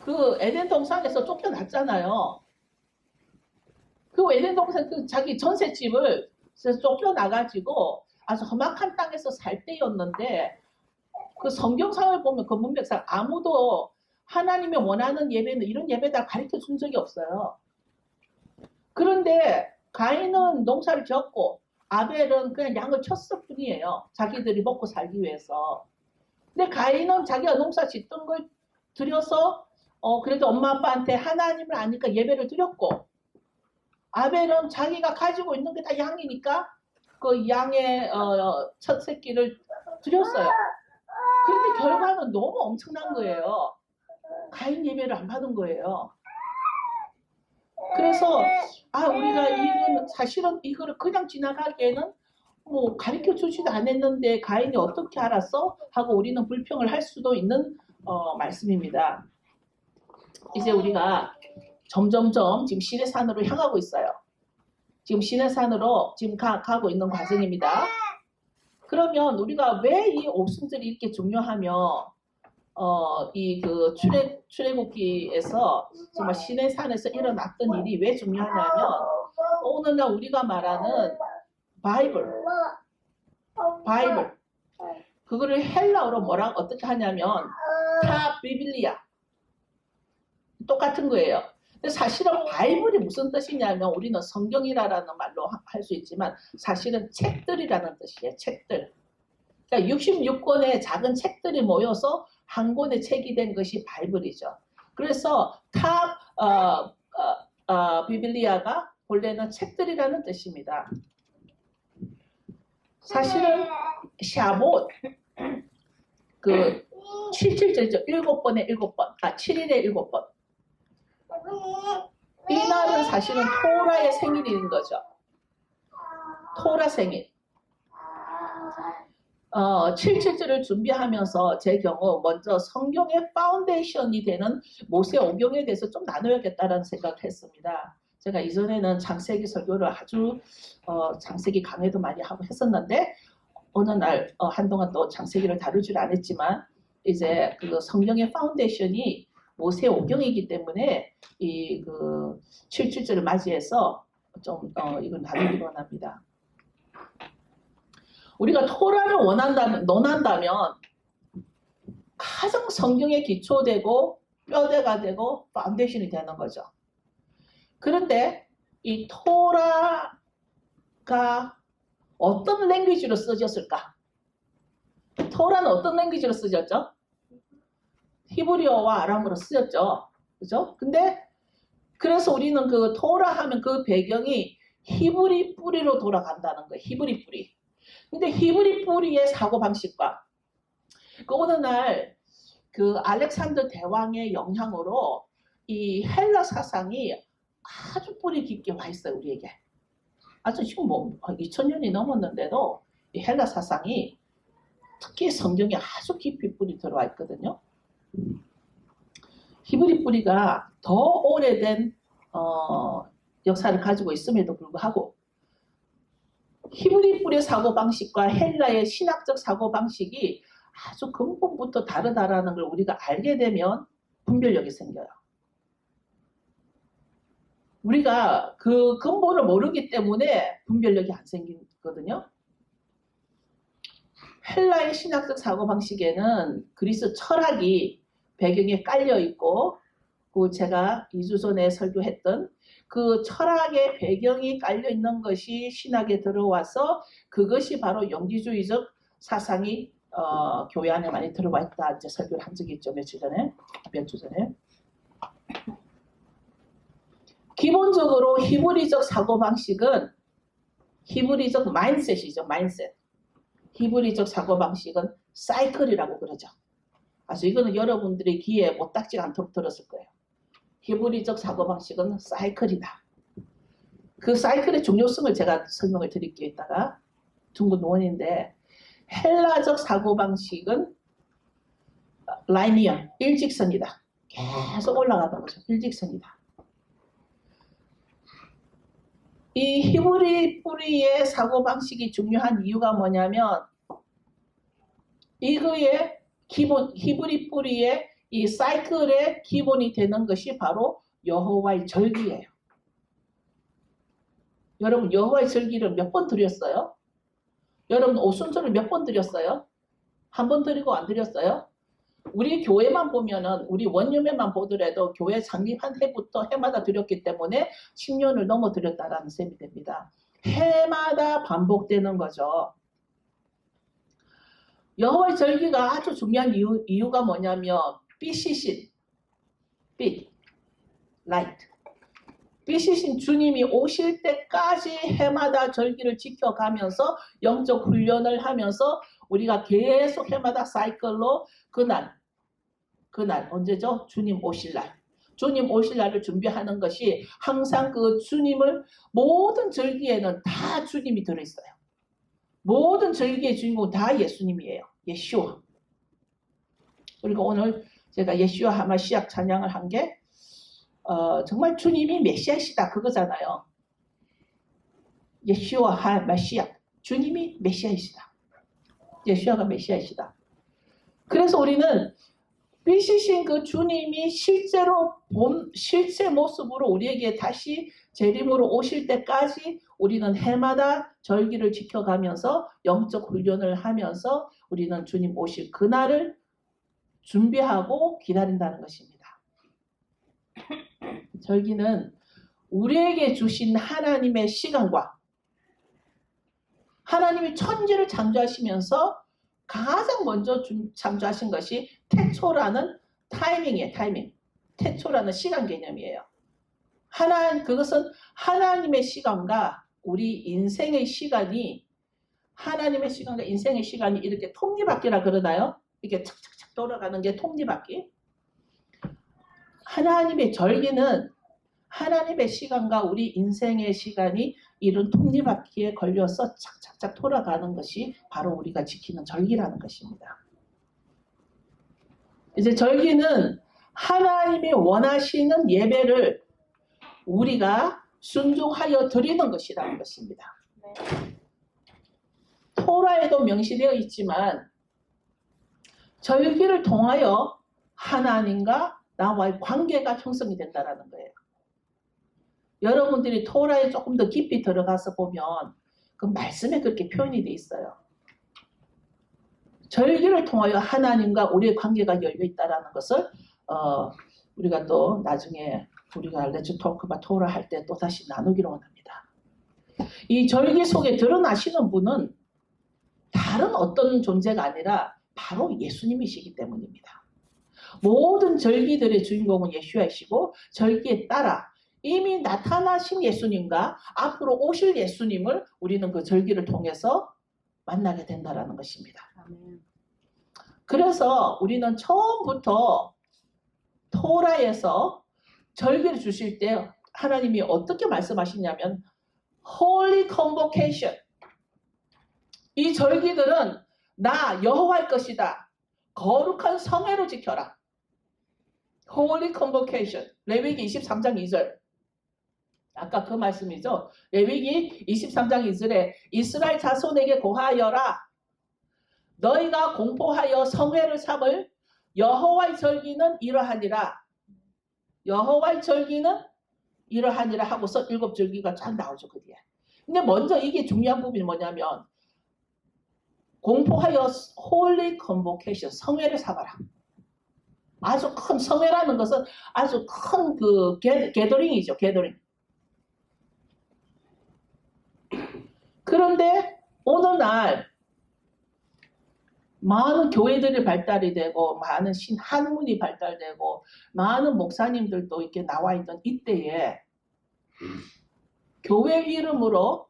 그 에덴 동산에서 쫓겨났잖아요. 그 에덴 동산 그 자기 전셋집을 쫓겨나가지고 아주 험악한 땅에서 살 때였는데 그 성경상을 보면 그 문맥상 아무도 하나님이 원하는 예배는 이런 예배다 가르쳐 준 적이 없어요. 그런데 가인은 농사를 지었고 아벨은 그냥 양을 쳤을 뿐이에요. 자기들이 먹고 살기 위해서. 근데 가인은 자기가 농사 짓던 걸 들여서 그래도 엄마 아빠한테 하나님을 아니까 예배를 드렸고 아벨은 자기가 가지고 있는 게 다 양이니까 그 양의 첫 새끼를 드렸어요. 그런데 결과는 너무 엄청난 거예요. 가인 예배를 안 받은 거예요. 그래서 우리가 이건 사실은 이거를 그냥 지나가기에는 뭐 가르쳐 주지도 않았는데 가인이 어떻게 알았어? 하고 우리는 불평을 할 수도 있는 말씀입니다. 이제 우리가 점점점 지금 시내산으로 향하고 있어요. 지금 시내산으로 지금 가고 있는 과정입니다. 그러면 우리가 왜 이 옥순절이 이렇게 중요하며 이 그 출애굽기에서 정말 시내산에서 일어났던 일이 왜 중요하냐면 오늘날 우리가 말하는 바이블 그거를 헬라어로 어떻게 하냐면 타 비빌리아 똑같은 거예요. 근데 사실은 바이블이 무슨 뜻이냐면 우리는 성경이라는 말로 할 수 있지만 사실은 책들이라는 뜻이에요. 책들. 그러니까 66권의 작은 책들이 모여서 한 권의 책이 된 것이 바이블이죠. 그래서 탑 비빌리아가 본래는 책들이라는 뜻입니다. 사실은 샤봇 그 77절이죠. 7번에 7번 7일에 7번 이 날은 사실은 토라의 생일인 거죠. 토라 생일. 77절을 준비하면서 제 경우 먼저 성경의 파운데이션이 되는 모세 오경에 대해서 좀 나눠야겠다는 생각을 했습니다. 제가 이전에는 창세기 설교를 아주 창세기 강의도 많이 하고 했었는데 어느 날 한동안 또 창세기를 다룰 줄 안 했지만 이제 그 성경의 파운데이션이 모세 오경이기 때문에 이 그 77절을 맞이해서 좀 이걸 나누기로 합니다. 우리가 토라를 논한다면 가장 성경에 기초되고 뼈대가 되고 파운데이션이 되는 거죠. 그런데 이 토라가 어떤 랭귀지로 쓰여졌을까? 토라는 어떤 랭귀지로 쓰여졌죠? 히브리어와 아람어로 쓰였죠. 그죠? 근데 그래서 우리는 그 토라 하면 그 배경이 히브리 뿌리로 돌아간다는 거예요. 히브리 뿌리. 근데 히브리 뿌리의 사고방식과 그 어느 날 그 알렉산더 대왕의 영향으로 이 헬라 사상이 아주 뿌리 깊게 와 있어요. 우리에게. 아주 지금 뭐 2000년이 넘었는데도 이 헬라 사상이 특히 성경에 아주 깊이 뿌리 들어와 있거든요. 히브리 뿌리가 더 오래된 역사를 가지고 있음에도 불구하고 히브리 뿌리의 사고방식과 헬라의 신학적 사고방식이 아주 근본부터 다르다라는 걸 우리가 알게 되면 분별력이 생겨요. 우리가 그 근본을 모르기 때문에 분별력이 안 생기거든요. 헬라의 신학적 사고방식에는 그리스 철학이 배경에 깔려 있고 그 제가 2주 전에 설교했던 그 철학의 배경이 깔려 있는 것이 신학에 들어와서 그것이 바로 영지주의적 사상이 교회 안에 많이 들어와 있다. 이제 설교를 한 적이 있죠. 몇 주 전에. 기본적으로 히브리적 사고방식은 히브리적 마인셋이죠. 마인셋. 히브리적 사고방식은 사이클이라고 그러죠. 아주 이거는 여러분들이 귀에 못 닥지 않도록 들었을 거예요. 히브리적 사고방식은 사이클이다. 그 사이클의 중요성을 제가 설명을 드릴게요. 이따가 둥근 원인데 헬라적 사고방식은 라이니언, 일직선이다. 계속 올라가던 거죠. 일직선이다. 이 히브리 뿌리의 사고방식이 중요한 이유가 뭐냐면 이거의 기본 히브리 뿌리의 이 사이클의 기본이 되는 것이 바로 여호와의 절기예요. 여러분 여호와의 절기를 몇 번 드렸어요? 여러분 오순절을 몇 번 드렸어요? 한 번 드리고 안 드렸어요? 우리 교회만 보면은 우리 원룸에만 보더라도 교회 창립한 해부터 해마다 드렸기 때문에 10년을 넘어 드렸다라는 셈이 됩니다. 해마다 반복되는 거죠. 여호와의 절기가 아주 중요한 이유가 뭐냐면 빛이신 빛, 라이트. 빛이신 주님이 오실 때까지 해마다 절기를 지켜가면서 영적 훈련을 하면서 우리가 계속 해마다 사이클로 그날 언제죠? 주님 오실 날. 주님 오실 날을 준비하는 것이 항상 그 주님을 모든 절기에는 다 주님이 들어있어요. 모든 절기의 주인공은 다 예수님이에요. 예슈아. 그리고 오늘 제가 예슈아 하마시약 찬양을 한 게 정말 주님이 메시아시다 그거잖아요. 예슈아 하마시약. 주님이 메시아이시다. 예슈아가 메시아이시다. 그래서 우리는 빛이신 그 주님이 실제로 실제 모습으로 우리에게 다시 재림으로 오실 때까지 우리는 해마다 절기를 지켜가면서 영적 훈련을 하면서 우리는 주님 오실 그날을 준비하고 기다린다는 것입니다. 절기는 우리에게 주신 하나님의 시간과 하나님이 천지를 창조하시면서 가장 먼저 창조하신 것이 태초라는 타이밍이에요. 타이밍. 태초라는 시간 개념이에요. 그것은 하나님의 시간과 우리 인생의 시간이 하나님의 시간과 인생의 시간이 이렇게 톱니바퀴라 그러나요? 이렇게 착착착 돌아가는 게 톱니바퀴. 하나님의 절기는 하나님의 시간과 우리 인생의 시간이 이런 톱니바퀴에 걸려서 착착착 돌아가는 것이 바로 우리가 지키는 절기라는 것입니다. 이제 절기는 하나님이 원하시는 예배를 우리가 순종하여 드리는 것이라는 것입니다. 토라에도 명시되어 있지만 절기를 통하여 하나님과 나와의 관계가 형성이 된다는 거예요. 여러분들이 토라에 조금 더 깊이 들어가서 보면 그 말씀에 그렇게 표현이 되어 있어요. 절기를 통하여 하나님과 우리의 관계가 열려 있다는 것을 우리가 또 나중에 우리가 레츠 토크바 토라 할 때 또 다시 나누기로 합니다. 이 절기 속에 드러나시는 분은 다른 어떤 존재가 아니라 바로 예수님이시기 때문입니다. 모든 절기들의 주인공은 예수이시고 절기에 따라 이미 나타나신 예수님과 앞으로 오실 예수님을 우리는 그 절기를 통해서 만나게 된다는 것입니다. 그래서 우리는 처음부터 토라에서 절기를 주실 때 하나님이 어떻게 말씀하시냐면 Holy Convocation. 이 절기들은 나 여호와의 것이다. 거룩한 성회로 지켜라. Holy Convocation. 레위기 23장 2절. 아까 그 말씀이죠. 레위기 23장 2절에 이스라엘 자손에게 고하여라. 너희가 공포하여 성회를 삼을 여호와의 절기는 이러하니라. 여호와의 절기는 이러하니라 하고서 7절기가 쫙 나오죠. 그 뒤에. 근데 먼저 이게 중요한 부분이 뭐냐면 공포하여 Holy Convocation. 성회를 삼아라. 아주 큰 성회라는 것은 아주 큰 그 게더링이죠. 게더링. 그런데 오늘날 많은 교회들이 발달이 되고 많은 신학문이 발달되고 많은 목사님들도 이렇게 나와 있던 이때에 교회 이름으로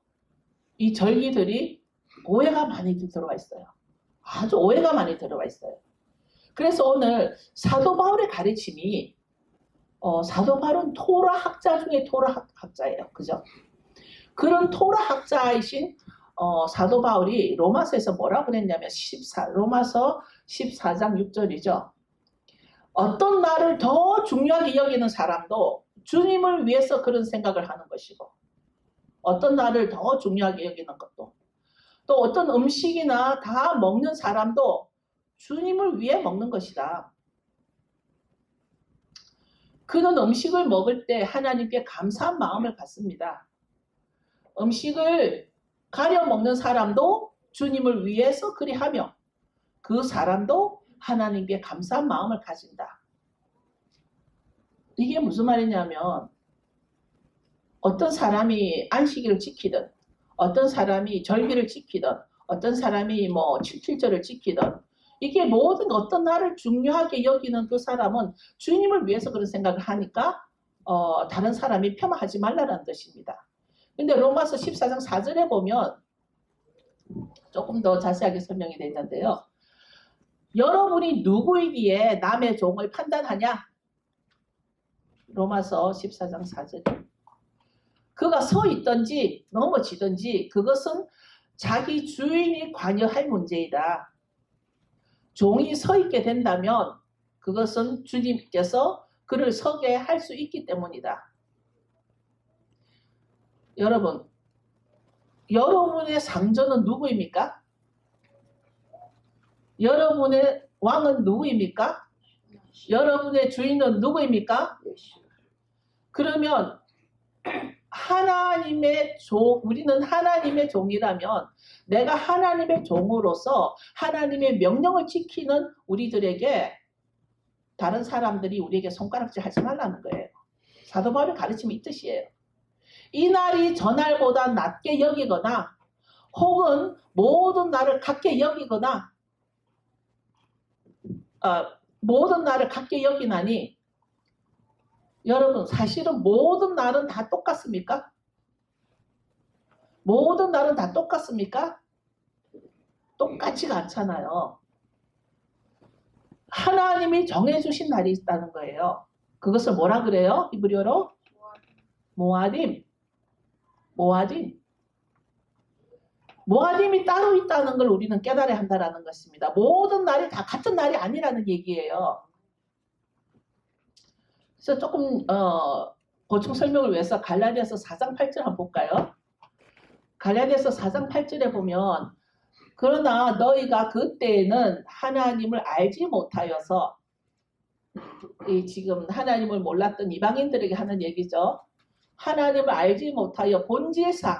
이 절기들이 오해가 많이 들어와 있어요. 아주 오해가 많이 들어와 있어요. 그래서 오늘 사도 바울의 가르침이 사도 바울은 토라 학자 중에 토라 학자예요. 그죠? 그런 토라 학자이신 사도 바울이 로마서에서 뭐라고 그랬냐면 로마서 14장 6절이죠. 어떤 날을 더 중요하게 여기는 사람도 주님을 위해서 그런 생각을 하는 것이고 어떤 날을 더 중요하게 여기는 것도 또 어떤 음식이나 다 먹는 사람도 주님을 위해 먹는 것이다. 그는 음식을 먹을 때 하나님께 감사한 마음을 갖습니다. 음식을 가려 먹는 사람도 주님을 위해서 그리하며 그 사람도 하나님께 감사한 마음을 가진다. 이게 무슨 말이냐면 어떤 사람이 안식일을 지키든 어떤 사람이 절기를 지키든 어떤 사람이 뭐 칠칠절을 지키든 이게 모든 어떤 날을 중요하게 여기는 그 사람은 주님을 위해서 그런 생각을 하니까 다른 사람이 폄하하지 말라는 뜻입니다. 근데 로마서 14장 4절에 보면 조금 더 자세하게 설명이 되어 있는데요. 여러분이 누구이기에 남의 종을 판단하냐? 로마서 14장 4절. 그가 서 있든지 넘어지든지 그것은 자기 주인이 관여할 문제이다. 종이 서 있게 된다면 그것은 주님께서 그를 서게 할 수 있기 때문이다. 여러분의 상전은 누구입니까? 여러분의 왕은 누구입니까? 여러분의 주인은 누구입니까? 그러면 우리는 하나님의 종이라면 내가 하나님의 종으로서 하나님의 명령을 지키는 우리들에게 다른 사람들이 우리에게 손가락질 하지 말라는 거예요. 사도 바울의 가르침이 이 뜻이에요. 이 날이 전날보다 낮게 여기거나 혹은 모든 날을 같게 여기거나 모든 날을 같게 여기나니 여러분 사실은 모든 날은 다 똑같습니까? 모든 날은 다 똑같습니까? 똑같지가 않잖아요. 하나님이 정해주신 날이 있다는 거예요. 그것을 뭐라 그래요? 히브리어로? 모아딤. 모아딤이 따로 있다는 걸 우리는 깨달아야 한다는 것입니다. 모든 날이 다 같은 날이 아니라는 얘기예요. 그래서 조금 보충 설명을 위해서 갈라디아서 4장 8절 한번 볼까요? 갈라디아서 4장 8절에 보면 그러나 너희가 그때에는 하나님을 알지 못하여서 지금 하나님을 몰랐던 이방인들에게 하는 얘기죠. 하나님을 알지 못하여 본질상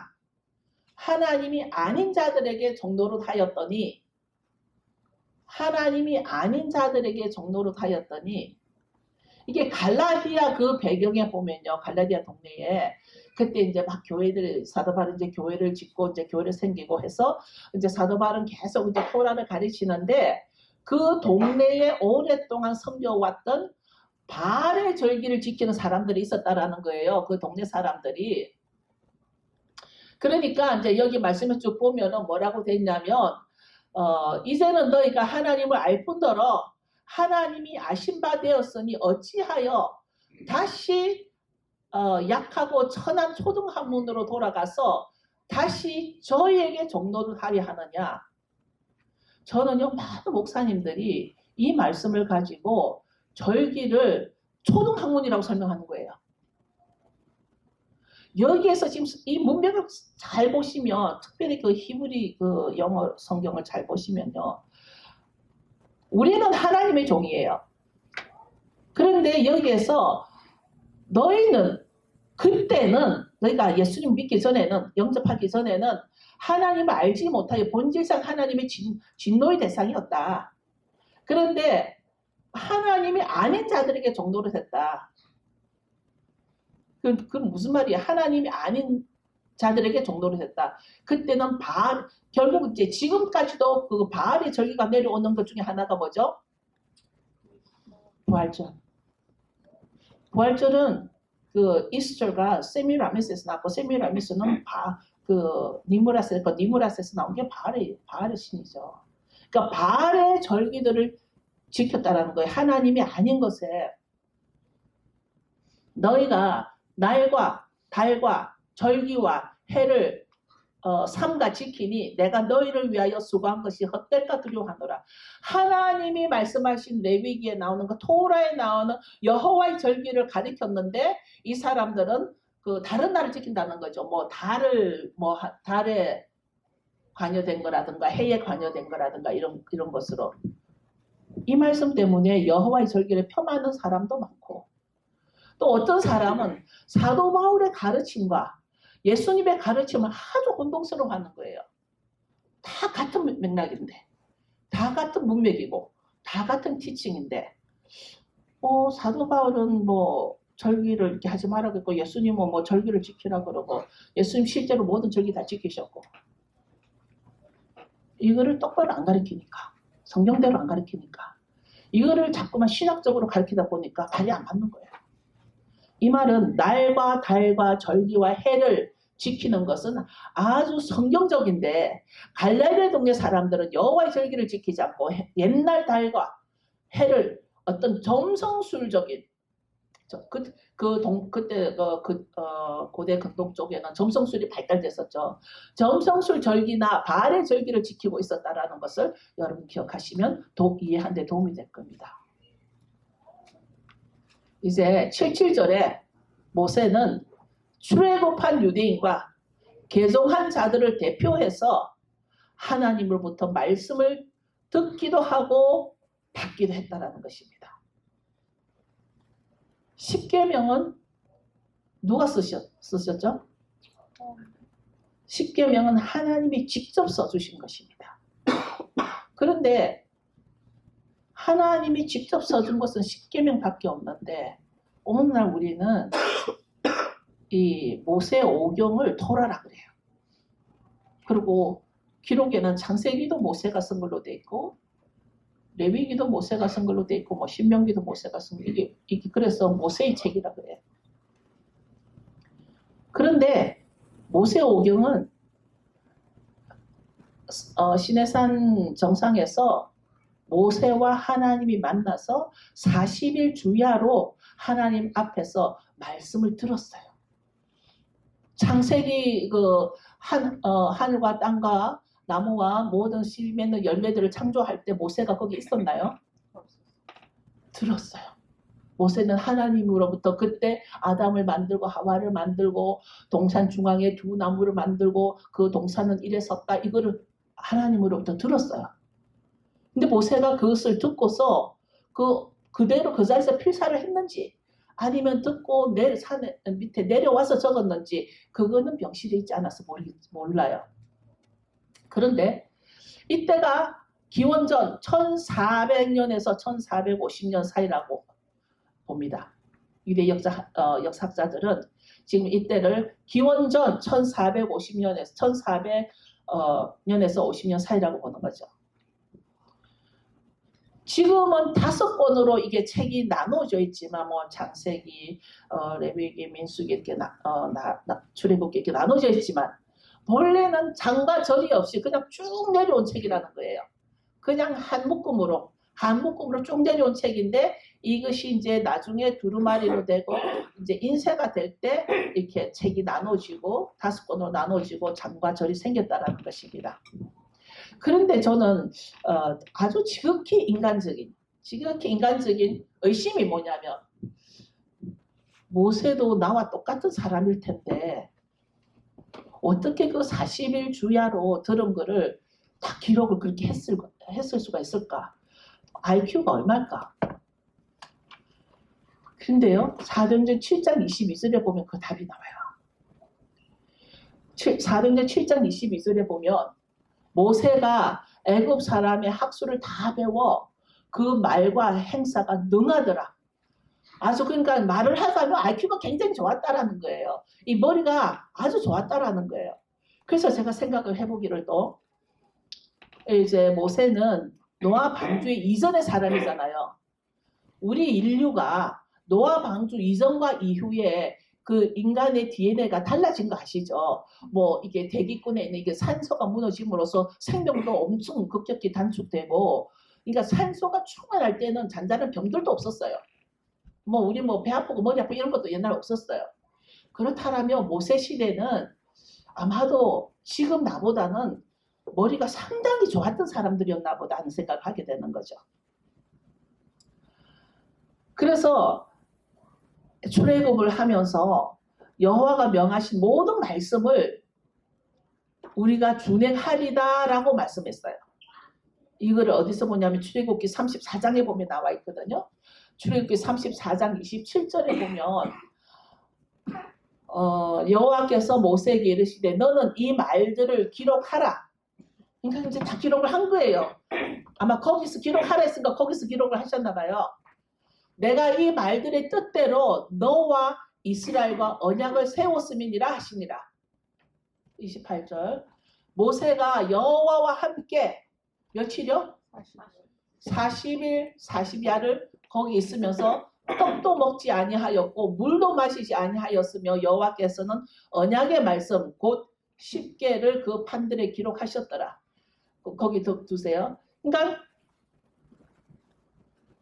하나님이 아닌 자들에게 종노릇 하였더니 이게 갈라디아 그 배경에 보면요. 갈라디아 동네에 그때 이제 막 교회들 사도 바울은 이제 교회를 짓고 이제 교회를 생기고 해서 이제 사도 바울은 계속 이제 토라를 가르치는데 그 동네에 오랫동안 섬겨왔던 바알의 절기를 지키는 사람들이 있었다라는 거예요. 그 동네 사람들이. 그러니까 이제 여기 말씀을 쭉 보면은 뭐라고 돼 있냐면 이제는 너희가 하나님을 알 뿐더러 하나님이 아신 바 되었으니 어찌하여 다시 약하고 천한 초등학문으로 돌아가서 다시 저희에게 종노를 하려 하느냐. 저는요 많은 목사님들이 이 말씀을 가지고 절기를 초등학문이라고 설명하는 거예요. 여기에서 지금 이 문맥을 잘 보시면 특별히 그 히브리 그 영어 성경을 잘 보시면요. 우리는 하나님의 종이에요. 그런데 여기에서 너희는 그때는 너희가 예수님 믿기 전에는 영접하기 전에는 하나님을 알지 못하여 본질상 하나님의 진노의 대상이었다. 그런데 하나님이 아닌 자들에게 종노릇 했다. 그건 무슨 말이야? 하나님이 아닌 자들에게 종노릇 했다. 그때는 바알, 결국 이제 지금까지도 그 바알의 절기가 내려오는 것 중에 하나가 뭐죠? 부활절. 부활절은 그 이스터가 세미라미스에서 나왔고 세미라미스는 니무라스에서 나온 게 바알의 신이죠. 그러니까 바알의 절기들을 지켰다라는 거예요. 하나님이 아닌 것에 너희가 날과 달과 절기와 해를 삼가 지키니 내가 너희를 위하여 수고한 것이 헛될까 두려워하노라. 하나님이 말씀하신 레위기에 나오는 그 토라에 나오는 여호와의 절기를 가리켰는데 이 사람들은 그 다른 날을 지킨다는 거죠. 달에 관여된 거라든가 해에 관여된 거라든가 이런 것으로 이 말씀 때문에 여호와의 절기를 폄하하는 사람도 많고 또 어떤 사람은 사도 바울의 가르침과 예수님의 가르침을 아주 혼동스러워하는 거예요. 다 같은 맥락인데, 다 같은 문맥이고, 다 같은 티칭인데, 사도 바울은 뭐 절기를 이렇게 하지 말라고 했고, 예수님은 뭐 절기를 지키라 그러고, 예수님 실제로 모든 절기 다 지키셨고, 이거를 똑바로 안 가르치니까, 성경대로 안 가르치니까, 이거를 자꾸만 신학적으로 가르치다 보니까 말이 안 맞는 거예요. 이 말은 날과 달과 절기와 해를 지키는 것은 아주 성경적인데, 갈릴리 동네 사람들은 여호와의 절기를 지키지 않고 옛날 달과 해를 어떤 점성술적인, 그때 고대 근동 쪽에는 점성술이 발달됐었죠. 점성술 절기나 발의 절기를 지키고 있었다라는 것을 여러분 기억하시면 이해하는 데 도움이 될 겁니다. 이제 77절에 모세는 출애굽한 유대인과 개종한 자들을 대표해서 하나님으로부터 말씀을 듣기도 하고 받기도 했다라는 것입니다. 십계명은 누가 쓰셨죠? 십계명은 하나님이 직접 써주신 것입니다. 그런데 하나님이 직접 써준 것은 십계명밖에 없는데, 오늘날 우리는 이 모세 오경을 토라라 그래요. 그리고 기록에는 창세기도 모세가 쓴 걸로 돼 있고, 레위기도 모세가 쓴 걸로 돼 있고, 뭐 신명기도 모세가 쓴 걸로, 이게 그래서 모세의 책이라 그래요. 그런데 모세 오경은 시내산 정상에서 모세와 하나님이 만나서 40일 주야로 하나님 앞에서 말씀을 들었어요. 창세기 하늘과 땅과 나무와 모든 씨 맺는 열매들을 창조할 때 모세가 거기 있었나요? 들었어요. 모세는 하나님으로부터 그때 아담을 만들고 하와를 만들고 동산 중앙에 두 나무를 만들고 그 동산은 이래 섰다, 이거를 하나님으로부터 들었어요. 근데 모세가 그것을 듣고서 그대로 그 자리에서 필사를 했는지, 아니면 듣고 산 밑에 내려와서 적었는지, 그거는 병실에 있지 않아서 몰라요. 그런데 이때가 기원전 1400년에서 1450년 사이라고 봅니다. 유대 역사학자들은 지금 이때를 기원전 1450년에서 1400년에서 50년 사이라고 보는 거죠. 지금은 5권으로 이게 책이 나눠져 있지만, 뭐 창세기, 레위기, 민수기 이렇게 출애굽기 이렇게 나눠져 있지만, 본래는 장과 절이 없이 그냥 쭉 내려온 책이라는 거예요. 그냥 한 묶음으로 쭉 내려온 책인데, 이것이 이제 나중에 두루마리로 되고 이제 인쇄가 될 때 이렇게 책이 나눠지고 5권으로 나눠지고 장과 절이 생겼다라는 것입니다. 그런데 저는 아주 지극히 인간적인 의심이 뭐냐면, 모세도 나와 똑같은 사람일 텐데 어떻게 그 40일 주야로 들은 거를 다 기록을 그렇게 했을 수가 있을까? IQ가 얼마일까? 근데요, 사도행전 7장 22절에 보면 그 답이 나와요. 사도행전 7장 22절에 보면 모세가 애굽 사람의 학수를 다 배워 그 말과 행사가 능하더라. 아주, 그러니까 말을 하다면 IQ가 굉장히 좋았다라는 거예요. 이 머리가 아주 좋았다라는 거예요. 그래서 제가 생각을 해보기를, 또 이제 모세는 노아 방주 이전의 사람이잖아요. 우리 인류가 노아 방주 이전과 이후에 그 인간의 DNA가 달라진 거 아시죠? 뭐 이게 대기권에 있는 이게 산소가 무너짐으로써 생명도 엄청 급격히 단축되고, 그러니까 산소가 충만할 때는 잔잔한 병들도 없었어요. 뭐 우리 뭐 배 아프고 머리 아프고 이런 것도 옛날에 없었어요. 그렇다면 모세 시대는 아마도 지금 나보다는 머리가 상당히 좋았던 사람들이었나 보다 하는 생각을 하게 되는 거죠. 그래서 출애굽을 하면서 여호와가 명하신 모든 말씀을 우리가 준행하리다라고 말씀했어요. 이거를 어디서 보냐면 출애굽기 34장에 보면 나와 있거든요. 출애굽기 34장 27절에 보면 여호와께서 모세에게 이르시되 너는 이 말들을 기록하라. 그러니까 이제 다 기록을 한 거예요. 아마 거기서 기록하라 했으니까 거기서 기록을 하셨나 봐요. 내가 이 말들의 뜻대로 너와 이스라엘과 언약을 세웠음이니라 하시니라. 28절. 모세가 여호와와 함께 며칠이요? 40일 40야를 거기 있으면서 떡도 먹지 아니하였고 물도 마시지 아니하였으며 여호와께서는 언약의 말씀 곧 10개를 그 판들에 기록하셨더라. 거기 두세요. 그러니까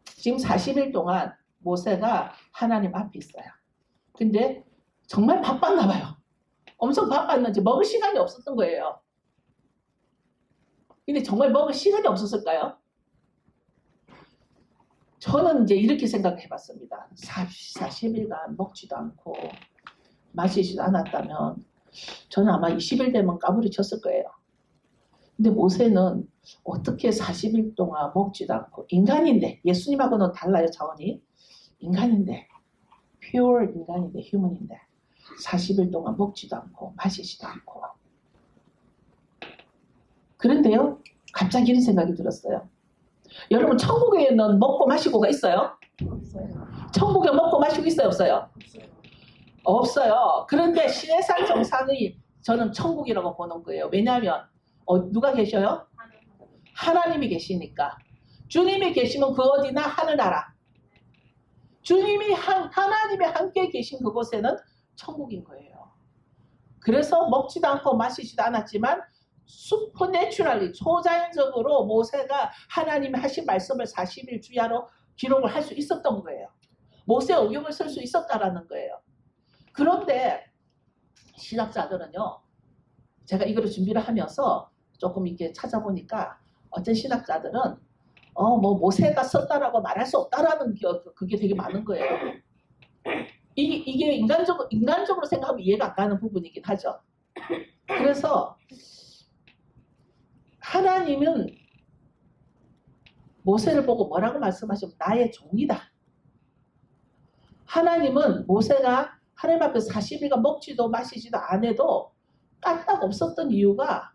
지금 40일 동안 모세가 하나님 앞에 있어요. 근데 정말 바빴나 봐요. 엄청 바빴는지 먹을 시간이 없었던 거예요. 근데 정말 먹을 시간이 없었을까요? 저는 이제 이렇게 생각해 봤습니다. 40일간 먹지도 않고 마시지도 않았다면 저는 아마 20일 되면 까불이 쳤을 거예요. 근데 모세는 어떻게 40일 동안 먹지도 않고 인간인데 예수님하고는 달라요 차원이. 인간인데 pure 인간인데 휴먼인데 40일 동안 먹지도 않고 마시지도 않고 그런데요 갑자기 이런 생각이 들었어요. 여러분 천국에는 먹고 마시고가 있어요? 없어요. 천국에 먹고 마시고 있어요? 없어요? 없어요. 그런데 시내산 정상이 저는 천국이라고 보는 거예요. 왜냐하면 누가 계셔요? 하나님이 계시니까. 주님이 계시면 그 어디나 하늘나라. 주님이 하나님이 함께 계신 그곳에는 천국인 거예요. 그래서 먹지도 않고 마시지도 않았지만 슈퍼내추럴리 초자연적으로 모세가 하나님이 하신 말씀을 40일 주야로 기록을 할 수 있었던 거예요. 모세의 오경을 쓸 수 있었다라는 거예요. 그런데 신학자들은요. 제가 이거를 준비를 하면서 조금 이렇게 찾아보니까 어떤 신학자들은 뭐 모세가 썼다라고 말할 수 없다라는 그게 되게 많은 거예요. 이게 인간적으로 생각하면 이해가 안 가는 부분이긴 하죠. 그래서 하나님은 모세를 보고 뭐라고 말씀하시면 나의 종이다. 하나님은 모세가 하나님 앞에 40일간 먹지도 마시지도 안 해도 까딱 없었던 이유가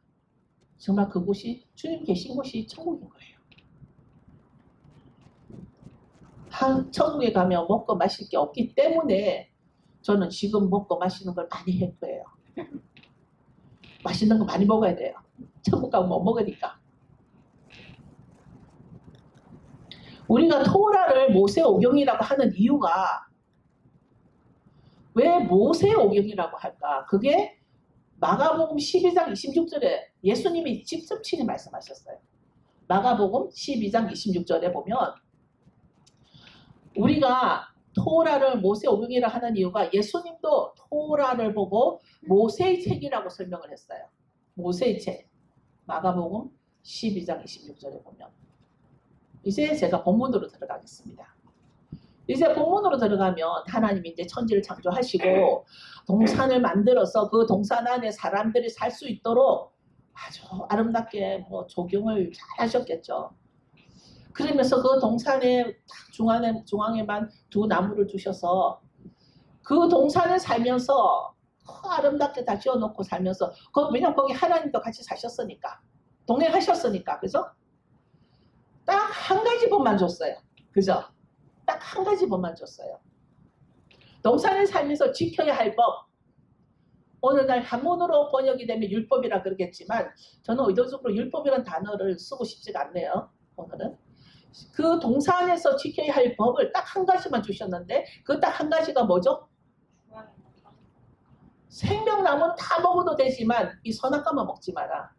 정말 그곳이 주님 계신 곳이 천국인 거예요. 천국에 가면 먹고 마실 게 없기 때문에 저는 지금 먹고 마시는 걸 많이 할 거예요. 맛있는 거 많이 먹어야 돼요. 천국 가면 못 먹으니까. 우리가 토라를 모세 오경이라고 하는 이유가 왜 모세 오경이라고 할까? 그게 마가복음 12장 26절에 예수님이 직접 친히 말씀하셨어요. 마가복음 12장 26절에 보면 우리가 토라를 모세 오경이라 하는 이유가 예수님도 토라를 보고 모세의 책이라고 설명을 했어요. 모세의 책. 마가복음 12장 26절에 보면 이제 제가 본문으로 들어가겠습니다. 이제 본문으로 들어가면 하나님이 이제 천지를 창조하시고 동산을 만들어서 그 동산 안에 사람들이 살 수 있도록 아주 아름답게 조경을 잘 하셨겠죠. 그러면서 그 동산의 중앙에만 두 나무를 두셔서 그 동산에 살면서 아름답게 다 지어놓고 살면서 왜냐면 거기 하나님도 같이 사셨으니까 동행하셨으니까 그죠? 딱 한 가지 법만 줬어요. 그죠? 딱 한 가지 법만 줬어요. 동산에 살면서 지켜야 할 법. 오늘날 한문으로 번역이 되면 율법이라 그러겠지만 저는 의도적으로 율법이라는 단어를 쓰고 싶지가 않네요. 오늘은. 그 동산에서 지켜야 할 법을 딱 한 가지만 주셨는데 그 딱 한 가지가 뭐죠? 생명나무는 다 먹어도 되지만 이 선악과만 먹지 마라.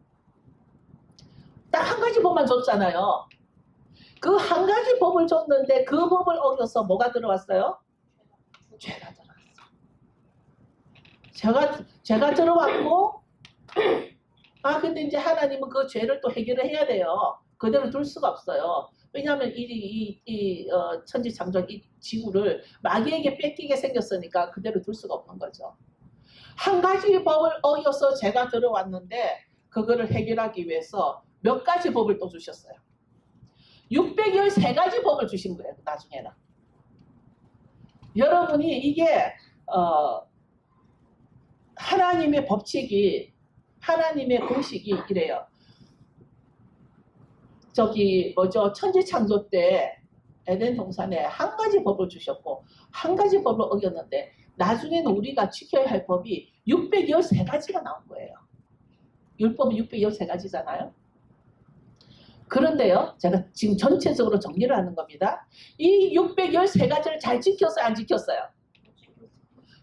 딱 한 가지 법만 줬잖아요. 그 한 가지 법을 줬는데 그 법을 어겨서 뭐가 들어왔어요? 죄가 들어왔어. 죄가 들어왔고 근데 이제 하나님은 그 죄를 또 해결을 해야 돼요. 그대로 둘 수가 없어요. 왜냐하면 천지 창조 이 지구를 마귀에게 뺏기게 생겼으니까 그대로 둘 수가 없는 거죠. 한 가지 법을 어겨서 죄가 들어왔는데 그거를 해결하기 위해서 몇 가지 법을 또 주셨어요. 613가지 법을 주신 거예요. 나중에는. 여러분이 이게 하나님의 법칙이 하나님의 공식이 이래요. 저기 뭐죠? 천지창조 때 에덴 동산에 한 가지 법을 주셨고 한 가지 법을 어겼는데 나중에는 우리가 지켜야 할 법이 613가지가 나온 거예요. 율법은 613가지잖아요. 그런데요, 제가 지금 전체적으로 정리를 하는 겁니다. 이 613가지를 잘 지켰어요, 안 지켰어요?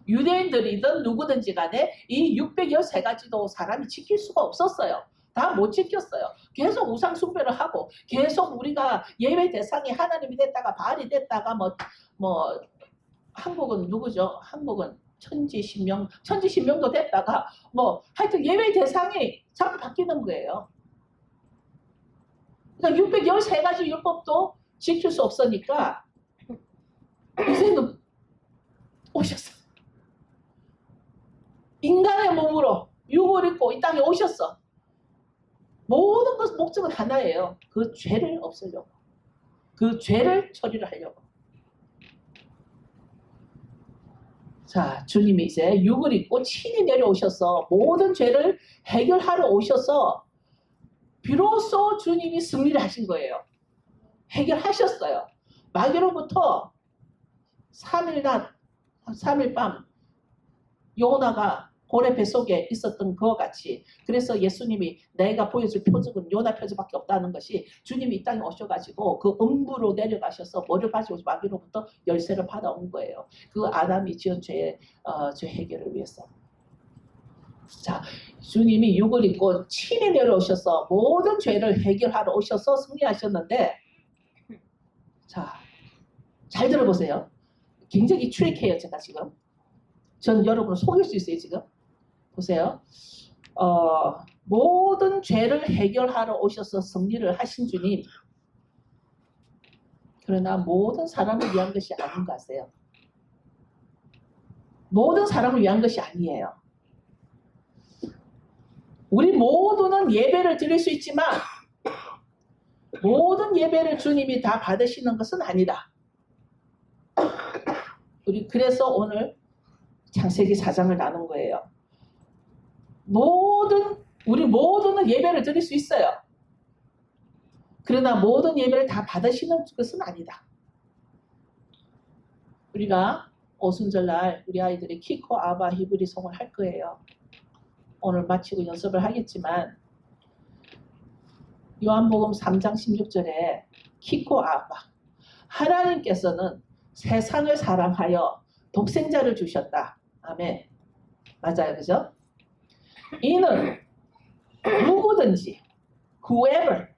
유대인들이든 누구든지 간에 이 613가지도 사람이 지킬 수가 없었어요. 다 못 지켰어요. 계속 우상 숭배를 하고 계속 우리가 예외 대상이 하나님이 됐다가 바알이 됐다가 뭐 한국은 누구죠? 한국은 천지신명도 됐다가 뭐 하여튼 예외 대상이 자꾸 바뀌는 거예요. 그러니까 613가지 율법도 지킬 수 없으니까 이제는 오셨어. 인간의 몸으로 육을 입고 이 땅에 오셨어. 모든 것 목적은 하나예요. 그 죄를 없애려고. 그 죄를 처리를 하려고. 자, 주님이 이제 육을 입고 친히 내려오셔서 모든 죄를 해결하러 오셔서 비로소 주님이 승리를 하신 거예요. 해결하셨어요. 마귀로부터 3일 낮, 3일 밤 요나가 고래 뱃속에 있었던 그와 같이 그래서 예수님이 내가 보여줄 표적은 요나 표적밖에 없다는 것이 주님이 이 땅에 오셔가지고 그 음부로 내려가셔서 뭐를 가지고 마귀로부터 열쇠를 받아온 거예요. 그 아담이 지은 죄 해결을 위해서. 자, 주님이 육을 입고 친히 내려오셔서 모든 죄를 해결하러 오셔서 승리하셨는데 자, 잘 들어보세요. 굉장히 트릭해요, 제가 지금. 저는 여러분을 속일 수 있어요, 지금. 보세요. 모든 죄를 해결하러 오셔서 승리를 하신 주님. 그러나 모든 사람을 위한 것이 아닌 거 아세요? 모든 사람을 위한 것이 아니에요. 우리 모두는 예배를 드릴 수 있지만 모든 예배를 주님이 다 받으시는 것은 아니다. 우리 그래서 오늘 창세기 4장을 나눈 거예요. 우리 모두는 예배를 드릴 수 있어요. 그러나 모든 예배를 다 받으시는 것은 아니다. 우리가 오순절날 우리 아이들이 키코 아바 히브리 송을 할 거예요. 오늘 마치고 연습을 하겠지만 요한복음 3장 16절에 키코 아바 하나님께서는 세상을 사랑하여 독생자를 주셨다. 아멘. 맞아요. 그죠? 이는 누구든지 whoever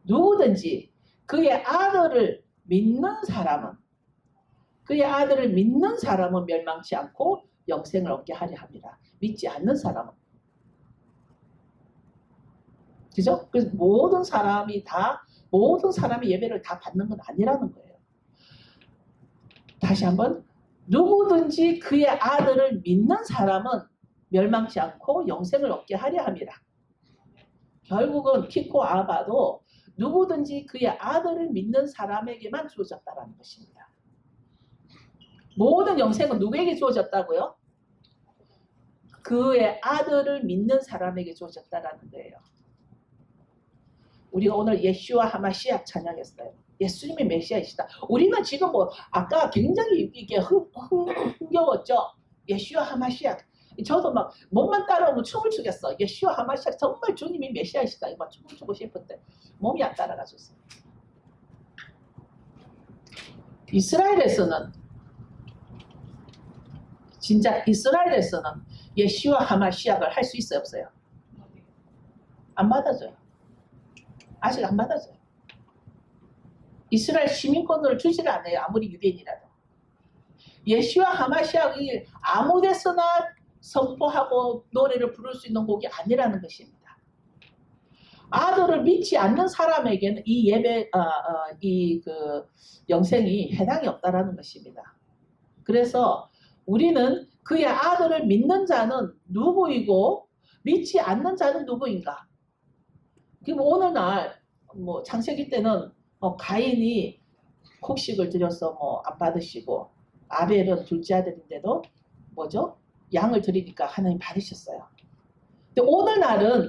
누구든지 그의 아들을 믿는 사람은 멸망치 않고 영생을 얻게 하려 합니다. 믿지 않는 사람은. 그죠? 그래서 모든 사람이 예배를 다 받는 건 아니라는 거예요. 다시 한번 누구든지 그의 아들을 믿는 사람은 멸망치 않고 영생을 얻게 하려 합니다. 결국은 키코 아바도 누구든지 그의 아들을 믿는 사람에게만 주어졌다는 것입니다. 모든 영생은 누구에게 주어졌다고요? 그의 아들을 믿는 사람에게 주어졌다는 거예요. 우리가 오늘 예슈아 하마시아 찬양했어요. 예수님이 메시아이시다. 우리는 지금 아까 굉장히 이게 흥겨웠죠. 예슈아 하마시아. 저도 막 몸만 따라오면 춤을 추겠어. 예슈아 하마시아 정말 주님이 메시아이시다. 이거 춤을 추고 싶은데 몸이 안 따라가줬어요. 이스라엘에서는 예슈아 하마시아를 할 수 있어요, 없어요? 안 받아줘요. 아직 안 받아줘요. 이스라엘 시민권을 주지를 않아요. 아무리 유대인이라도. 예슈아 하마시아가 아무 데서나 선포하고 노래를 부를 수 있는 곡이 아니라는 것입니다. 아들을 믿지 않는 사람에게는 이 예배, 영생이 해당이 없다라는 것입니다. 그래서 우리는 그의 아들을 믿는 자는 누구이고 믿지 않는 자는 누구인가? 그럼 오늘날 창세기 때는 가인이 곡식을 드려서 안 받으시고 아벨은 둘째 아들인데도 뭐죠? 양을 드리니까 하나님 받으셨어요. 근데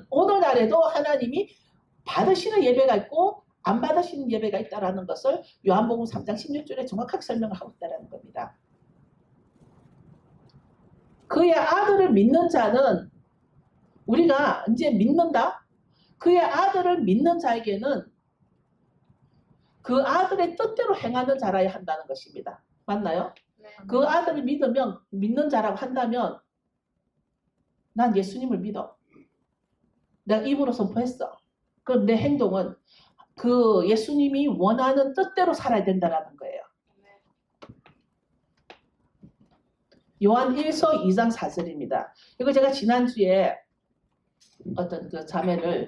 오늘날에도 하나님이 받으시는 예배가 있고 안 받으시는 예배가 있다라는 것을 요한복음 3장 16절에 정확하게 설명을 하고 있다는 겁니다. 그의 아들을 믿는 자는 우리가 이제 믿는다? 그의 아들을 믿는 자에게는 그 아들의 뜻대로 행하는 자라야 한다는 것입니다. 맞나요? 네. 그 아들을 믿는 자라고 한다면 난 예수님을 믿어. 내가 입으로 선포했어. 그럼 내 행동은 그 예수님이 원하는 뜻대로 살아야 된다는 거예요. 요한 1서 2장 4절입니다. 이거 제가 지난주에 어떤 그 자매를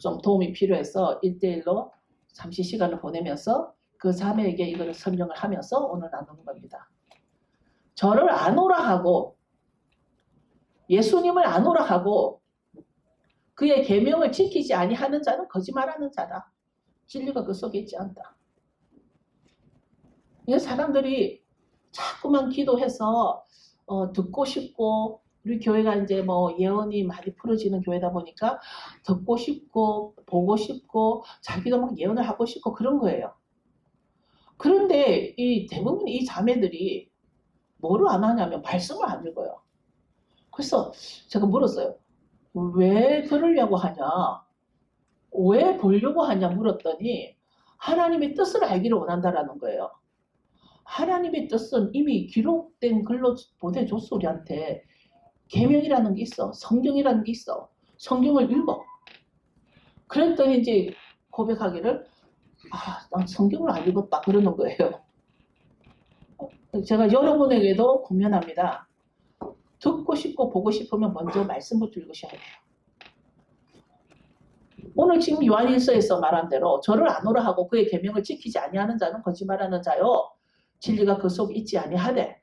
좀 도움이 필요해서 1대1로 잠시 시간을 보내면서 그 자매에게 이걸 설명을 하면서 오늘 나누는 겁니다. 저를 안 오라 하고 예수님을 안 오라 하고 그의 계명을 지키지 아니하는 자는 거짓말하는 자다. 진리가 그 속에 있지 않다. 이 사람들이 자꾸만 기도해서 듣고 싶고 우리 교회가 이제 뭐 예언이 많이 풀어지는 교회다 보니까 듣고 싶고 보고 싶고 자기도 막 예언을 하고 싶고 그런 거예요. 그런데 대부분 이 자매들이 뭐를 안 하냐면 말씀을 안 읽어요. 그래서 제가 물었어요. 왜 그러려고 하냐? 왜 보려고 하냐 물었더니 하나님의 뜻을 알기를 원한다라는 거예요. 하나님의 뜻은 이미 기록된 글로 보내줬어 우리한테. 계명이라는 게 있어. 성경이라는 게 있어. 성경을 읽어. 그랬더니 이제 고백하기를 난 성경을 안 읽었다 그러는 거예요. 제가 여러분에게도 권면합니다. 듣고 싶고 보고 싶으면 먼저 말씀부터 읽으셔야 돼요. 오늘 지금 요한일서에서 말한 대로 저를 안 오라 하고 그의 계명을 지키지 아니하는 자는 거짓말하는 자요. 진리가 그 속에 있지 아니하되.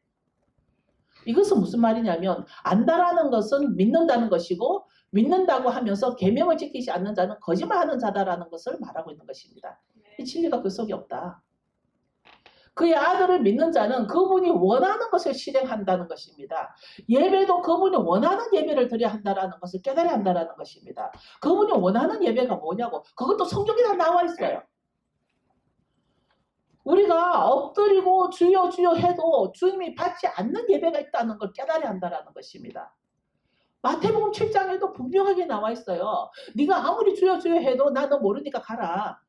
이것은 무슨 말이냐면 안다라는 것은 믿는다는 것이고 믿는다고 하면서 계명을 지키지 않는 자는 거짓말하는 자다라는 것을 말하고 있는 것입니다. 이 진리가 그 속에 없다. 그의 아들을 믿는 자는 그분이 원하는 것을 실행한다는 것입니다. 예배도 그분이 원하는 예배를 드려야 한다는 것을 깨달아야 한다는 것입니다. 그분이 원하는 예배가 뭐냐고 그것도 성경에 다 나와 있어요. 우리가 엎드리고 주여 주여 해도 주님이 받지 않는 예배가 있다는 걸 깨달아야 한다는 것입니다. 마태복음 7장에도 분명하게 나와 있어요. 네가 아무리 주여 주여 해도 나 너 모르니까 가라.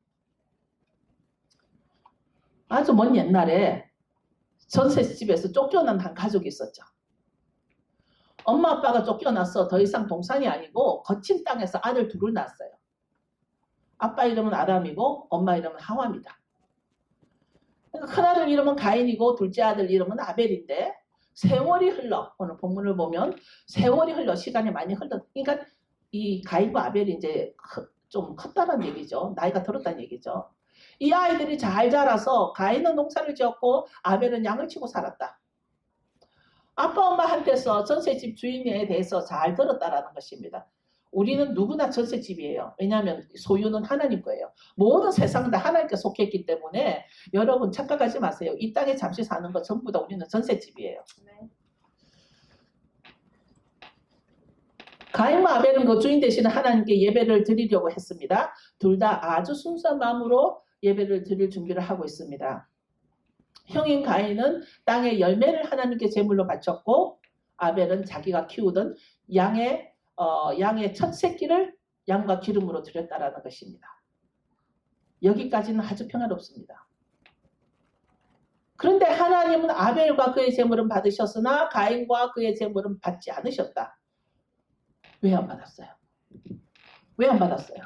아주 먼 옛날에 전셋집에서 쫓겨난 한 가족이 있었죠. 엄마 아빠가 쫓겨나서 더 이상 동산이 아니고 거친 땅에서 아들 둘을 낳았어요. 아빠 이름은 아담이고 엄마 이름은 하와입니다. 큰아들 이름은 가인이고 둘째 아들 이름은 아벨인데 세월이 흘러 오늘 본문을 보면 세월이 흘러 시간이 많이 흘러 그러니까 이 가인과 아벨이 이제 좀 컸다는 얘기죠. 나이가 들었다는 얘기죠. 이 아이들이 잘 자라서 가인은 농사를 지었고 아벨은 양을 치고 살았다. 아빠 엄마한테서 전셋집 주인에 대해서 잘 들었다라는 것입니다. 우리는 누구나 전셋집이에요. 왜냐하면 소유는 하나님 거예요. 모든 세상은 다 하나님께 속했기 때문에 여러분 착각하지 마세요. 이 땅에 잠시 사는 거 전부 다 우리는 전셋집이에요. 네. 가인과 아벨은 그 주인 되시는 하나님께 예배를 드리려고 했습니다. 둘 다 아주 순수한 마음으로 예배를 드릴 준비를 하고 있습니다. 형인 가인은 땅의 열매를 하나님께 제물로 바쳤고 아벨은 자기가 키우던 양의 첫 새끼를 양과 기름으로 드렸다라는 것입니다. 여기까지는 아주 평화롭습니다. 그런데 하나님은 아벨과 그의 제물은 받으셨으나 가인과 그의 제물은 받지 않으셨다. 왜 안 받았어요? 왜 안 받았어요?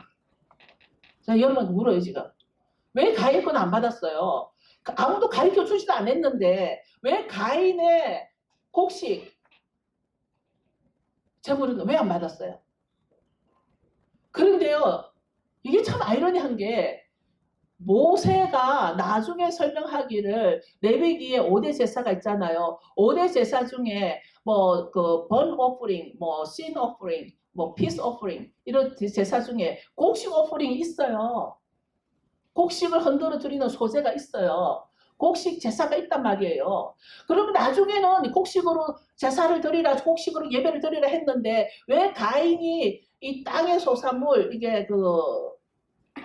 자, 여러분 물어요 지금. 왜 가인 건 안 받았어요? 아무도 가르쳐 주지도 않았는데 왜 가인의 곡식 제물은 왜 안 받았어요? 그런데요, 이게 참 아이러니한 게 모세가 나중에 설명하기를 레위기에 5대 제사가 있잖아요. 5대 제사 중에 뭐 그 burnt offering, 뭐 sin offering, 뭐 peace offering 이런 제사 중에 곡식 오퍼링이 있어요. 곡식을 흔들어 드리는 소제가 있어요. 곡식 제사가 있단 말이에요. 그러면 나중에는 곡식으로 제사를 드리라, 곡식으로 예배를 드리라 했는데 왜 가인이 이 땅의 소산물, 이게 그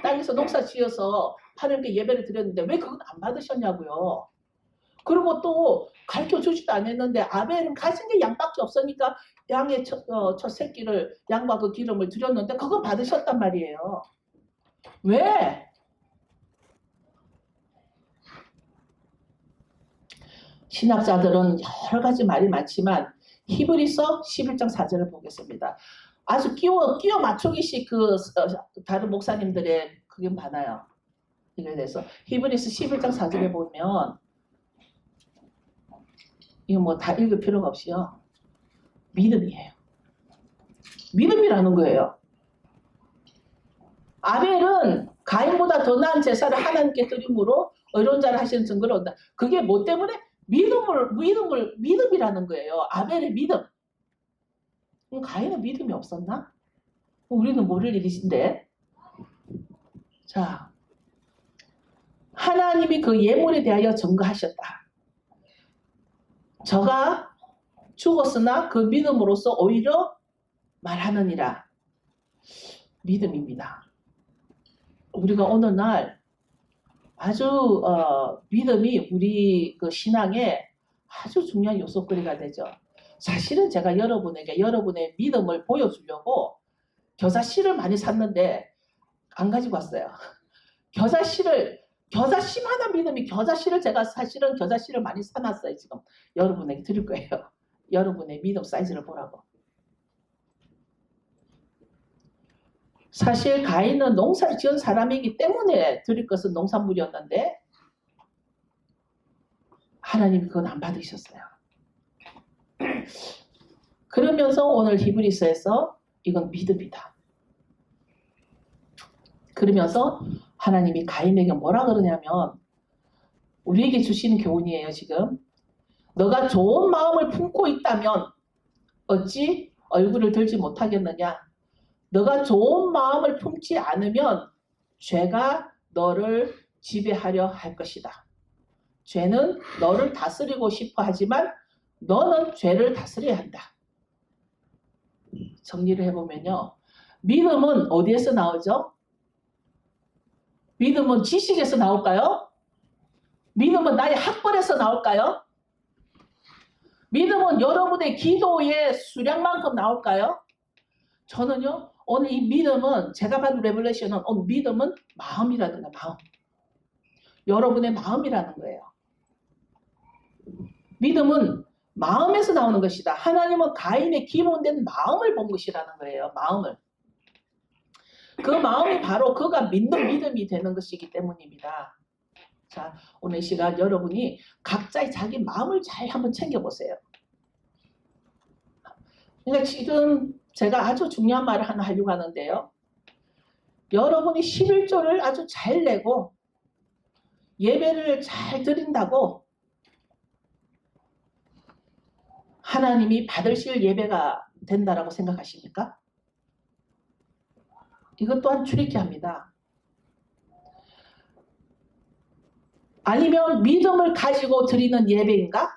땅에서 농사 지어서 하나님께 예배를 드렸는데 왜 그건 안 받으셨냐고요. 그리고 또 가르쳐 주지도 않았는데 아벨은 가진 게 양밖에 없으니까 양의 첫 새끼를, 양과 그 기름을 드렸는데 그거 받으셨단 말이에요. 왜? 신학자들은 여러 가지 말이 많지만 히브리서 11장 4절을 보겠습니다. 아주 끼워 맞추기식 다른 목사님들의 그게 많아요. 이거에 대해서 히브리서 11장 4절에 보면 이거 뭐 다 읽을 필요가 없이요. 믿음이에요. 믿음이라는 거예요. 아벨은 가인보다 더 나은 제사를 하나님께 드림으로 의로운 자를 하시는 증거를 얻는다. 그게 뭐 때문에? 믿음이라는 거예요. 아벨의 믿음. 그럼 가인은 믿음이 없었나? 우리는 모를 일이신데. 자, 하나님이 그 예물에 대하여 증거하셨다. 저가 죽었으나 그 믿음으로써 오히려 말하느니라. 믿음입니다. 우리가 오늘날 아주 믿음이 우리 그 신앙에 아주 중요한 요소거리가 되죠. 사실은 제가 여러분에게 여러분의 믿음을 보여주려고 겨자씨를 많이 샀는데 안 가지고 왔어요. 겨자씨만한 믿음이, 겨자씨를 제가 사실은 겨자씨를 많이 사놨어요. 지금 여러분에게 드릴 거예요. 여러분의 믿음 사이즈를 보라고. 사실 가인은 농사를 지은 사람이기 때문에 드릴 것은 농산물이었는데 하나님이 그건 안 받으셨어요. 그러면서 오늘 히브리서에서 이건 믿음이다. 그러면서 하나님이 가인에게 뭐라 그러냐면 우리에게 주시는 교훈이에요. 지금 너가 좋은 마음을 품고 있다면 어찌 얼굴을 들지 못하겠느냐. 너가 좋은 마음을 품지 않으면 죄가 너를 지배하려 할 것이다. 죄는 너를 다스리고 싶어 하지만 너는 죄를 다스려야 한다. 정리를 해보면요. 믿음은 어디에서 나오죠? 믿음은 지식에서 나올까요? 믿음은 나의 학벌에서 나올까요? 믿음은 여러분의 기도의 수량만큼 나올까요? 저는요. 오늘 이 믿음은 제가 받은 레벨레이션은 믿음은 마음이라는 거예요. 마음. 여러분의 마음이라는 거예요. 믿음은 마음에서 나오는 것이다. 하나님은 가인의 기본된 마음을 본 것이라는 거예요. 마음을. 그 마음이 바로 그가 믿는 믿음이 되는 것이기 때문입니다. 자, 오늘 이 시간 여러분이 각자의 자기 마음을 잘 한번 챙겨보세요. 그러니까 지금 제가 아주 중요한 말을 하나 하려고 하는데요. 여러분이 11조를 아주 잘 내고 예배를 잘 드린다고 하나님이 받으실 예배가 된다라고 생각하십니까? 이것 또한 출입기합니다. 아니면 믿음을 가지고 드리는 예배인가?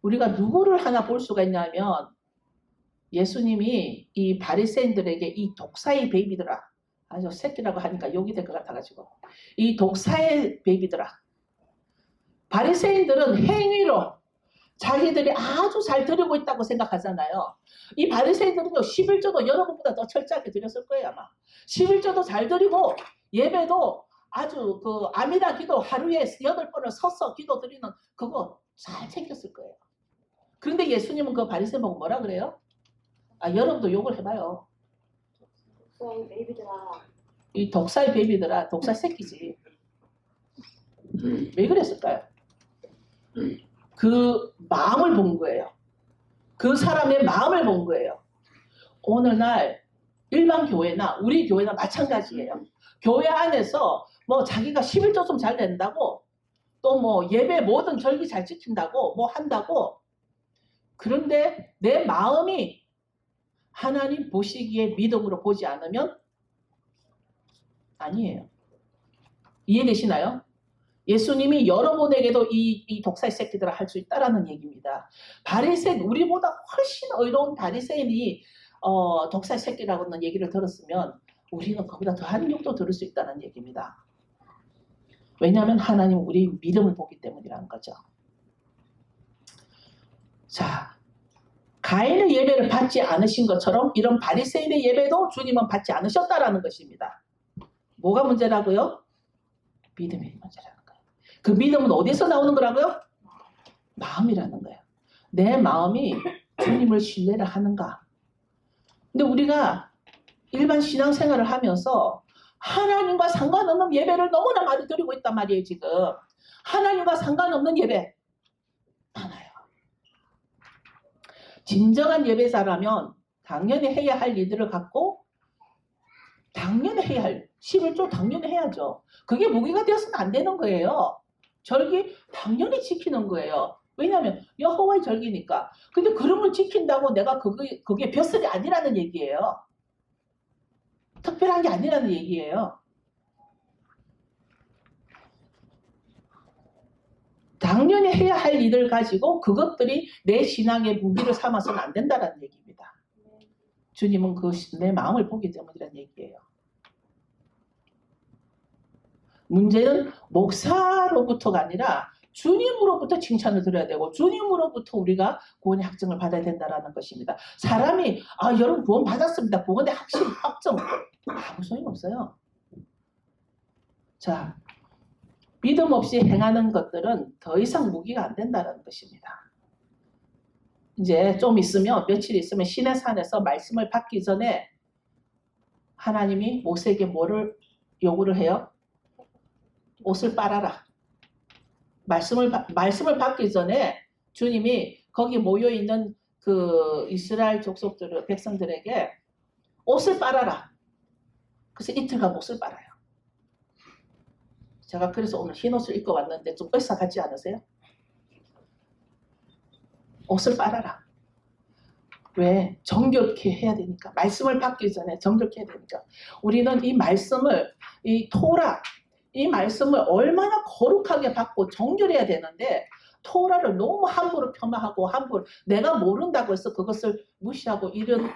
우리가 누구를 하나 볼 수가 있냐면 예수님이 이 바리새인들에게 이 독사의 베이비들아, 아주 새끼라고 하니까 욕이 될 것 같아가지고 이 독사의 베이비들아, 바리새인들은 행위로 자기들이 아주 잘 드리고 있다고 생각하잖아요. 이 바리새인들은요 11조도 여러분보다 더 철저하게 드렸을 거예요. 아마 11조도 잘 드리고 예배도 아주 그 아미다 기도 하루에 8번을 서서 기도 드리는 그거 잘 챙겼을 거예요. 그런데 예수님은 그 바리새인 보고 뭐라 그래요? 여러분도 욕을 해봐요. 독사의 베이비들아. 이 독사의 베이비들아, 독사 새끼지. 왜 그랬을까요? 그 마음을 본 거예요. 그 사람의 마음을 본 거예요. 오늘날 일반 교회나 우리 교회나 마찬가지예요. 교회 안에서 뭐 자기가 11조 좀 잘 낸다고 또 뭐 예배 모든 절기 잘 지킨다고 뭐 한다고, 그런데 내 마음이 하나님 보시기에 믿음으로 보지 않으면 아니에요. 이해되시나요? 예수님이 여러분에게도 이 독사의 새끼들을 할 수 있다라는 얘기입니다. 바리새인, 우리보다 훨씬 의로운 바리새인이 독사의 새끼라고는 얘기를 들었으면 우리는 그보다 더한 욕도 들을 수 있다는 얘기입니다. 왜냐하면 하나님 우리 믿음을 보기 때문이라는 거죠. 자, 가인의 예배를 받지 않으신 것처럼 이런 바리새인의 예배도 주님은 받지 않으셨다라는 것입니다. 뭐가 문제라고요? 믿음이 문제라는 거예요. 그 믿음은 어디서 나오는 거라고요? 마음이라는 거예요. 내 마음이 주님을 신뢰를 하는가? 근데 우리가 일반 신앙생활을 하면서 하나님과 상관없는 예배를 너무나 많이 드리고 있단 말이에요. 지금 하나님과 상관없는 예배 많아요. 진정한 예배자라면 당연히 해야 할 일들을 갖고 당연히 해야 할 11조 당연히 해야죠. 그게 무기가 되어서는 안 되는 거예요. 절기 당연히 지키는 거예요. 왜냐하면 여호와의 절기니까. 근데 그런 걸 지킨다고 내가 그게 벼슬이 아니라는 얘기예요. 특별한 게 아니라는 얘기예요. 당연히 해야 할 일을 가지고 그것들이 내 신앙의 무기를 삼아서는 안 된다는 얘기입니다. 주님은 내 마음을 보기 때문이라는 얘기예요. 문제는 목사로부터가 아니라 주님으로부터 칭찬을 드려야 되고 주님으로부터 우리가 구원의 확증을 받아야 된다는 것입니다. 사람이 여러분 구원 받았습니다. 구원의 확정 아무 소용 없어요. 자, 믿음 없이 행하는 것들은 더 이상 무기가 안 된다는 것입니다. 이제 좀 있으면 며칠 있으면 시내산에서 말씀을 받기 전에 하나님이 모세에게 뭐를 요구를 해요? 옷을 빨아라. 말씀을 받기 전에 주님이 거기 모여있는 그 이스라엘 백성들에게 옷을 빨아라. 그래서 이틀간 옷을 빨아요. 제가 그래서 오늘 흰 옷을 입고 왔는데 좀 의사 같지 않으세요? 옷을 빨아라. 왜? 정결케 해야 되니까. 말씀을 받기 전에 정결케 해야 되니까. 우리는 이 말씀을, 이 토라, 이 말씀을 얼마나 거룩하게 받고 정결해야 되는데 토라를 너무 함부로 폄하하고 함부로 내가 모른다고 해서 그것을 무시하고 이런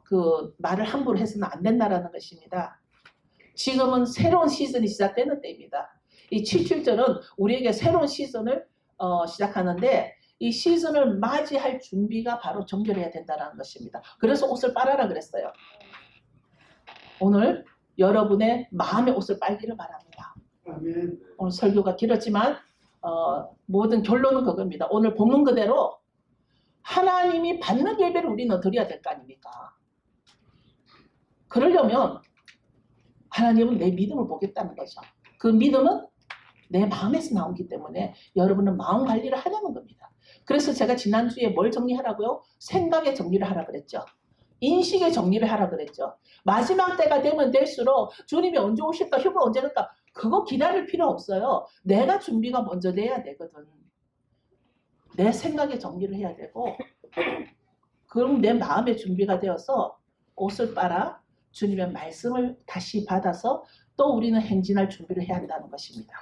그 말을 함부로 해서는 안 된다라는 것입니다. 지금은 새로운 시즌이 시작되는 때입니다. 이 77절은 우리에게 새로운 시즌을 시작하는데 이 시즌을 맞이할 준비가 바로 정결해야 된다는 것입니다. 그래서 옷을 빨아라 그랬어요. 오늘 여러분의 마음의 옷을 빨기를 바랍니다. 아멘. 오늘 설교가 길었지만 모든 결론은 그겁니다. 오늘 본문 그대로 하나님이 받는 예배를 우리는 드려야 될 거 아닙니까? 그러려면 하나님은 내 믿음을 보겠다는 거죠. 그 믿음은 내 마음에서 나오기 때문에 여러분은 마음 관리를 하려는 겁니다. 그래서 제가 지난주에 뭘 정리하라고요? 생각의 정리를 하라 그랬죠. 인식의 정리를 하라 그랬죠. 마지막 때가 되면 될수록 주님이 언제 오실까, 휴가 언제 될까, 그거 기다릴 필요 없어요. 내가 준비가 먼저 돼야 되거든. 내 생각의 정리를 해야 되고, 그럼 내 마음의 준비가 되어서 옷을 빨아 주님의 말씀을 다시 받아서 또 우리는 행진할 준비를 해야 한다는 것입니다.